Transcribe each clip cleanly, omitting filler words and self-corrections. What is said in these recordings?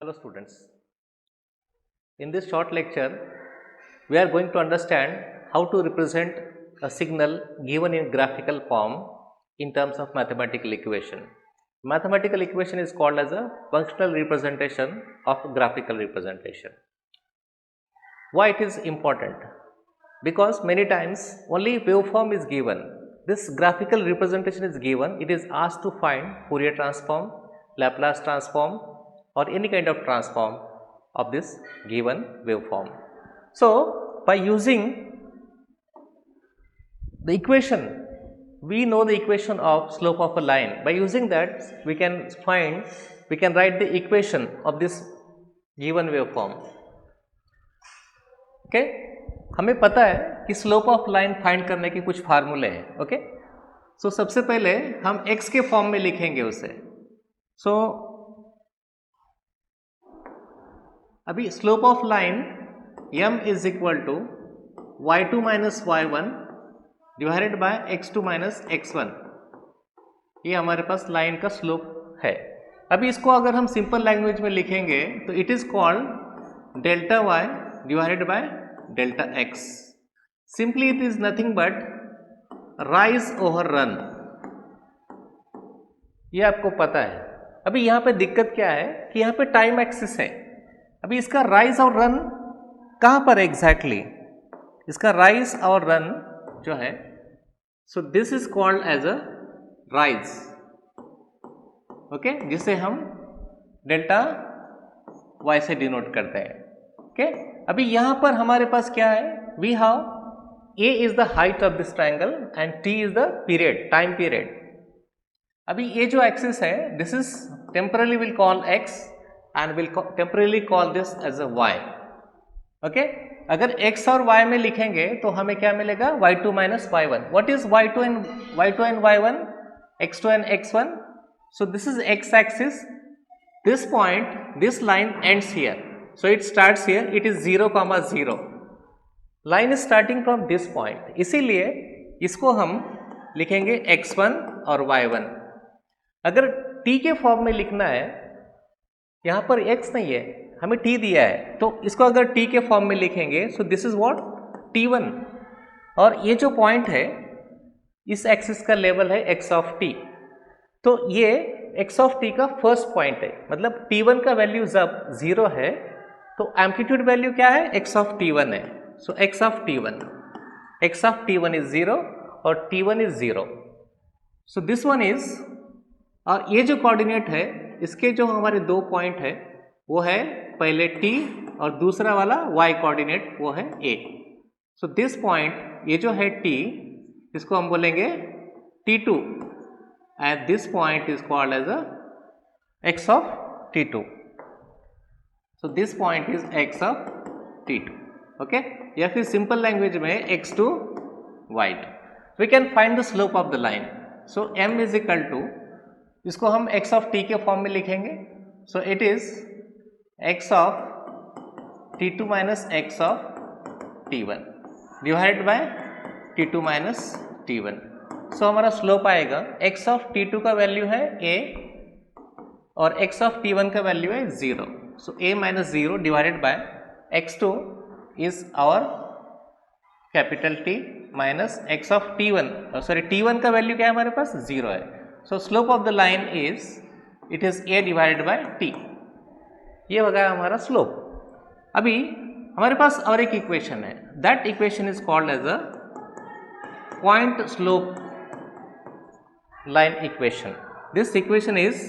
Hello students, in this short lecture we are going to understand how to represent a signal given in graphical form in terms of mathematical equation. Mathematical equation is called as a functional representation of graphical representation. Why it is important? Because many times only waveform is given, this graphical representation is given, it is asked to find Fourier transform, Laplace transform or any kind of transform of this given waveform. So, by using the equation, we know the equation of slope of a line. By using that, we can write the equation of this given waveform. Okay हमें पता है कि slope of line find करने के कुछ फार्मूले हैं. Okay so सबसे पहले हम x के फॉर्म में लिखेंगे उसे. सो अभी slope of line m is equal to y2 minus y1 divided by x2 minus x1. ये हमारे पास लाइन का स्लोप है. अभी इसको अगर हम सिंपल लैंग्वेज में लिखेंगे तो it is called delta y divided by delta x. Simply it is nothing but rise over run. ये आपको पता है. अभी यहाँ पे दिक्कत क्या है कि यहाँ पे टाइम एक्सिस है. अभी इसका राइज और रन कहाँ पर एग्जैक्टली इसका राइज और रन जो है, so this is called as a rise. Okay जिसे हम डेल्टा y से डिनोट करते हैं. ओके अभी यहां पर हमारे पास क्या है, we have a is the height of this triangle and t is the period, time period. अभी ये जो एक्सिस है this is temporarily will call x and will temporarily call this as a y. Okay अगर x और y में लिखेंगे तो हमें क्या मिलेगा, y2 minus y1. What is y2 and y1, x2 and x1. So this is x axis. This point, this line ends here. So it starts here, it is 0, 0. Line is starting from this point. इसीलिए इसको हम लिखेंगे x1 और y1. अगर t के form में लिखना है, यहाँ पर x नहीं है, हमें t दिया है, तो इसको अगर t के फॉर्म में लिखेंगे so this is what t1. और ये जो पॉइंट है इस एक्सिस का लेवल है x of t. तो ये x of t का फर्स्ट पॉइंट है. मतलब t1 का वैल्यू जब 0 है तो एम्पलीट्यूड वैल्यू क्या है, x ऑफ t1 है. सो x ऑफ t1 इज 0 और t1 is 0. So this one is, और ये जो कोऑर्डिनेट है इसके जो हमारे दो पॉइंट है वो है पहले t और दूसरा वाला y कोऑर्डिनेट वो है a. सो दिस पॉइंट ये जो है t इसको हम बोलेंगे t2 and this point is called as a x of t2. So this point is x of t2. Okay, या फिर सिंपल लैंग्वेज में x2 y2. We can find the slope of the line. So m is equal to, इसको हम x of t के form में लिखेंगे. So it is x of t2 minus x of t1 divided by t2 minus t1. So हमारा slope आएगा x of t2 का value है a और x of t1 का वैल्यू है 0. So a minus 0 divided by x2 is our capital T minus x of t1. T1 का value क्या है हमारे पास 0 है. So slope of the line is, it is a divided by t. ये हो गया हमारा स्लोप. अभी हमारे पास और एक इक्वेशन है. That equation is called as a point slope line equation. This equation is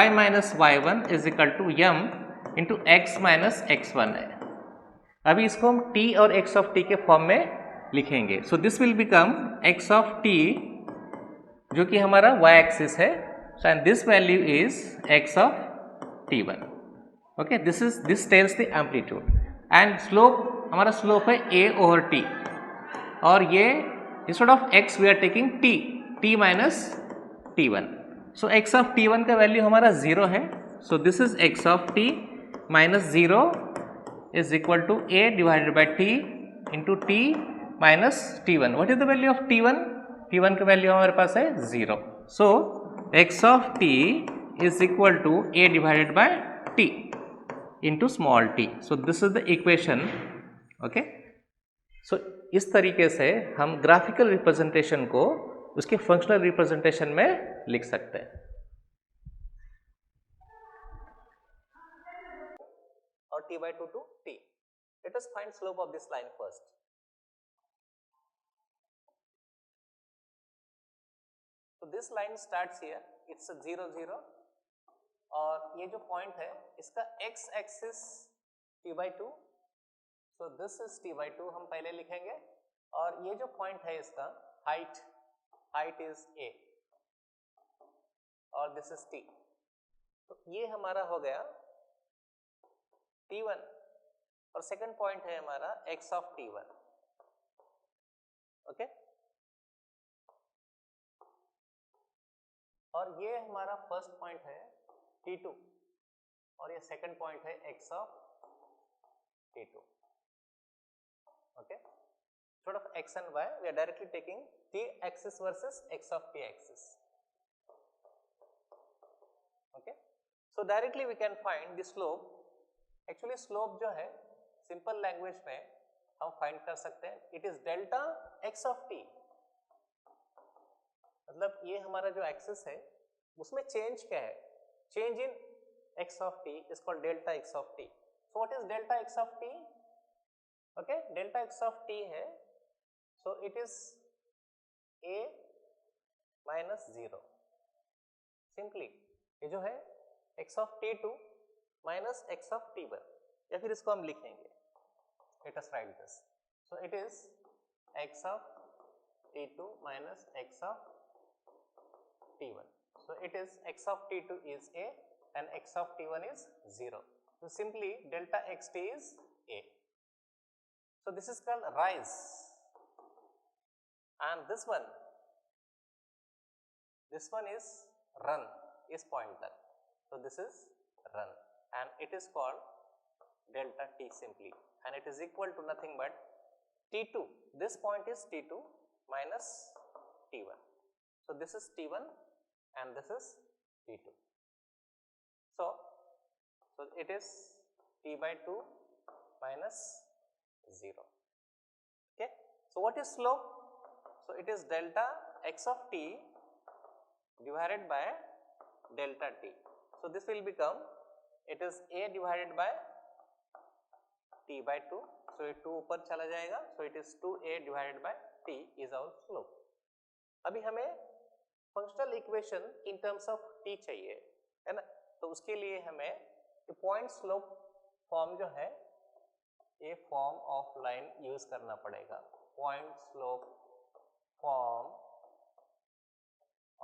y minus y1 is equal to m into x minus x1 है. अभी इसको हम t और x ऑफ t के फॉर्म में लिखेंगे. So this will become x of t जो कि हमारा y एक्सिस है. So and this value is x of t1. Okay this tells the amplitude and slope, हमारा स्लोप है a ओवर t और ये instead of x we are taking t minus t1. So x of t1 का value हमारा 0 है. So this is x of t minus 0 is equal to a divided by t into t minus t1. What is the value of t1? t1 का value हमारे पास है 0. So x of t is equal to a divided by t. into small t. So this is the equation. Okay. So इस तरीके से हम graphical representation को उसके functional representation में लिख सकते हैं. और t by 2 to t. Let us find slope of this line first. So this line starts here, it's a 0 0 और ये जो पॉइंट है इसका x axis t by 2. So this is t by 2 हम पहले लिखेंगे और ये जो पॉइंट है इसका हाइट इज a और दिस इज t. तो ये हमारा हो गया t1 और सेकंड पॉइंट है हमारा x of t1. ओके. और ये हमारा फर्स्ट पॉइंट है t2 और ये सेकंड पॉइंट है x of t2. Okay, instead of x and y we are directly taking t axis versus x of t axis. Okay, so directly we can find the slope. Actually slope जो है simple language में हम find कर सकते हैं. It is delta x of t. मतलब ये हमारा जो एक्सिस है उसमें चेंज क्या है? Change in x of t is called delta x of t. So what is delta x of t? Okay, delta x of t है, so it is a minus 0. Simply ये जो है x of t2 minus x of t1 या फिर इसको हम लिखेंगे. Let us write this. So it is x of t2 minus x of t1. So it is x of t2 is a and x of t1 is 0. So simply delta xt is a. So this is called rise, and this one is run, is pointer. So this is run and it is called delta t simply, and it is equal to nothing but t2. This point is t2 minus t1. So this is t1 and this is t2. So it is t by 2 minus 0. Okay. So what is slope? So it is delta x of t divided by delta t. So this will become, it is a divided by t by 2. So ये 2 ऊपर चला जाएगा. So it is 2a divided by t is our slope. अभी हमें functional equation in terms of t चाहिए, है ना. तो उसके लिए हमें पॉइंट स्लोप फॉर्म जो है ये फॉर्म ऑफ लाइन यूज करना पड़ेगा. Point slope form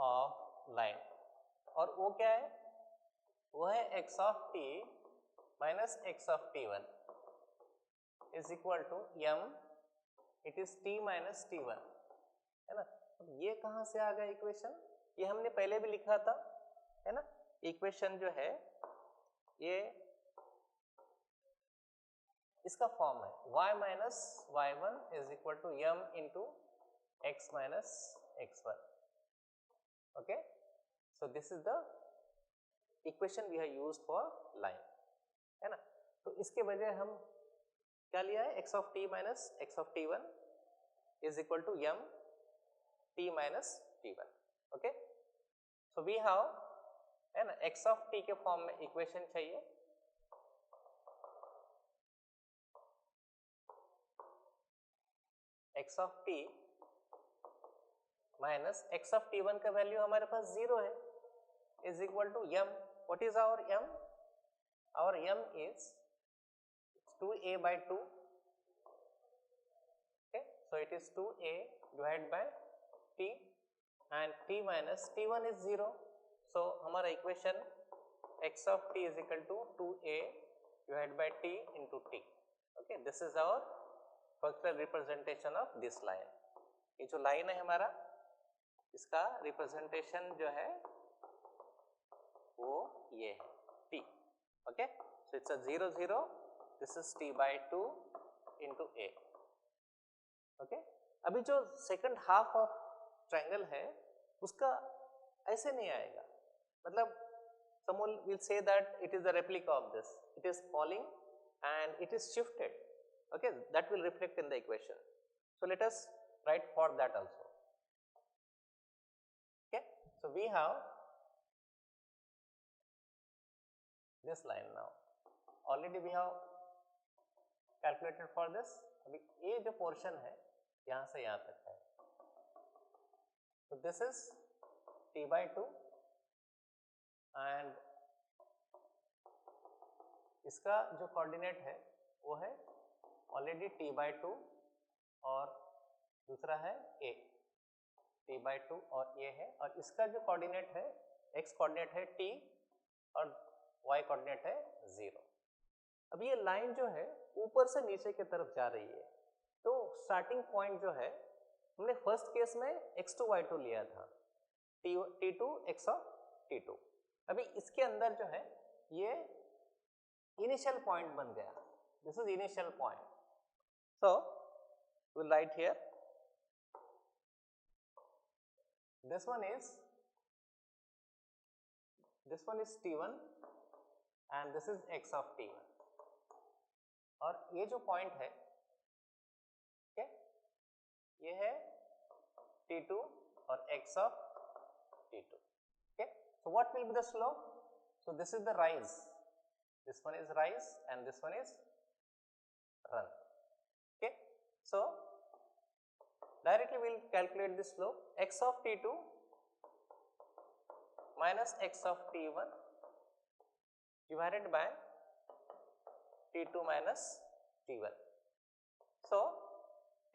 of line, और वो क्या है? वो है x of t minus x of t1 is equal to m, it is t minus t1, है ना. अब ये कहाँ से आ गया इक्वेशन? ये हमने पहले भी लिखा था, है ना. इक्वेशन जो है ये इसका फॉर्म है y minus y1 is equal to m into x minus x1. Okay, so this is the equation we have used for line, है ना. तो इसके बजाय हम क्या लिया है? x of t minus x of t1 is equal to m t minus t1. Okay, so we have, है ना, x of t के फॉर्म में इक्वेशन चाहिए. x of t minus x of t1 का वैल्यू हमारे पास 0 है, is equal to m. What is our m? Our m is 2a by 2. Okay, so it is 2a divided by t and t minus t1 is 0. So हमारा equation x of t is equal to 2a divided by t into t. Okay, this is our functional representation of this line. ये जो line है हमारा, इसका representation जो है वो ये है t. Okay, so it's a 0 0. This is t by 2 into a. Okay, अभी जो सेकंड हाफ ऑफ ट्रायंगल है उसका ऐसे नहीं आएगा. मतलब we'll say that it is a replica of this. It is falling and it is shifted. Okay, that will reflect in the equation. So let us write for that also. Okay, so we have this line now. Already we have calculated for this. अभी ये जो portion है यहाँ से यहाँ तक है. So this is t by 2 and इसका जो कोऑर्डिनेट है वो है ऑलरेडी t by 2 और दूसरा है a, t by 2 और a है, और इसका जो कोऑर्डिनेट है x कोऑर्डिनेट है t और y कोऑर्डिनेट है 0. अब ये लाइन जो है ऊपर से नीचे की तरफ जा रही है, तो स्टार्टिंग पॉइंट जो है हमने फर्स्ट केस में x2 y2 लिया था, t2 x of t2. अभी इसके अंदर जो है ये इनिशियल पॉइंट बन गया. This is initial point. So we'll write here this one is t1 and this is x of t1. और ये जो पॉइंट है ये है t2 और x of t2. Okay, so what will be the slope? So this is the rise, this one is rise and this one is run. Okay, so directly we will calculate the slope. X of t2 minus x of t1 divided by t2 minus t1. So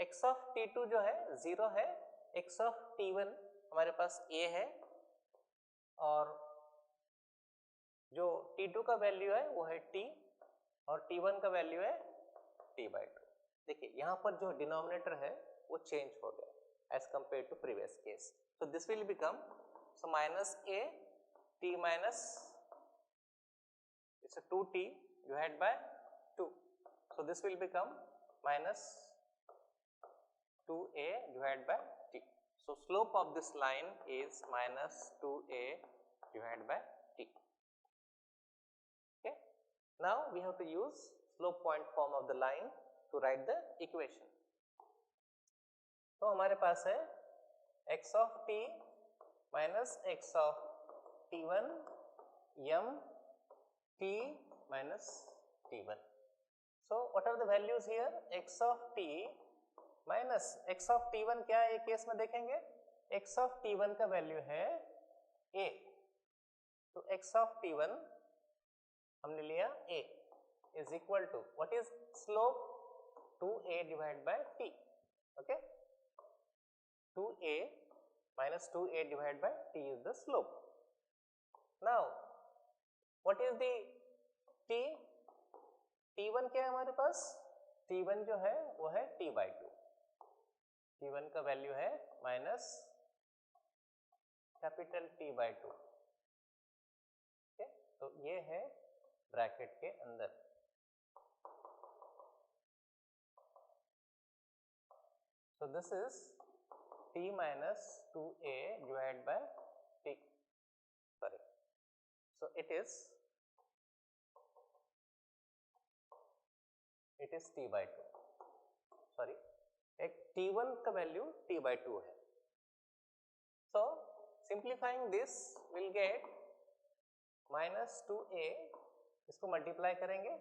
x of t2 जो है 0 है, x of t1 हमारे पास a है और जो t2 का value है वो है t और t1 का वैल्यू है t by 2. देखिए यहाँ पर जो डिनोमिनेटर है वो चेंज हो गया as compare to previous case. So this will become so minus a t minus it's a 2t divided by 2. So this will become minus 2a divided by t. So slope of this line is minus 2a divided by t. Okay. Now we have to use slope point form of the line to write the equation. तो हमारे पास है x of t minus x of t1 m t minus t1. So what are the values here? X of t minus x of t1 क्या है एक case में देखेंगे, x of t1 का value है a, तो x of t1 हमने लिया a is equal to what is slope 2a divided by t. Okay, 2a minus 2a divided by t is the slope. Now what is the t? t1 क्या है हमारे पास? t1 जो है वो है t by 2. t1 का value है minus capital T by 2. okay? तो ये है ब्रैकेट के अंदर. So this is t minus 2a divided by t. Sorry. So it is t by 2. Sorry, एक t1 का वैल्यू t by 2 है. So simplifying this will get minus 2a, इसको multiply करेंगे.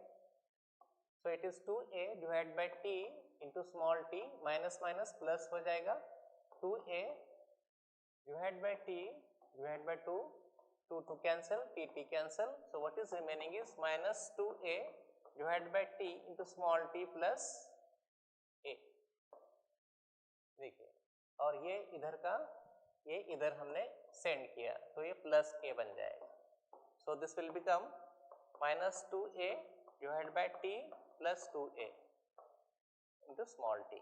So it is 2a divided by t into small t, minus minus plus हो जाएगा. 2a divided by t divided by 2, 2 cancel, t cancel. So what is remaining is minus 2a divided by t into small t plus a. देखिए, और ये इधर का ये इधर हमने सेंड किया तो ये प्लस a बन जाएगा. So this will become minus 2a divided by t plus 2a into small t.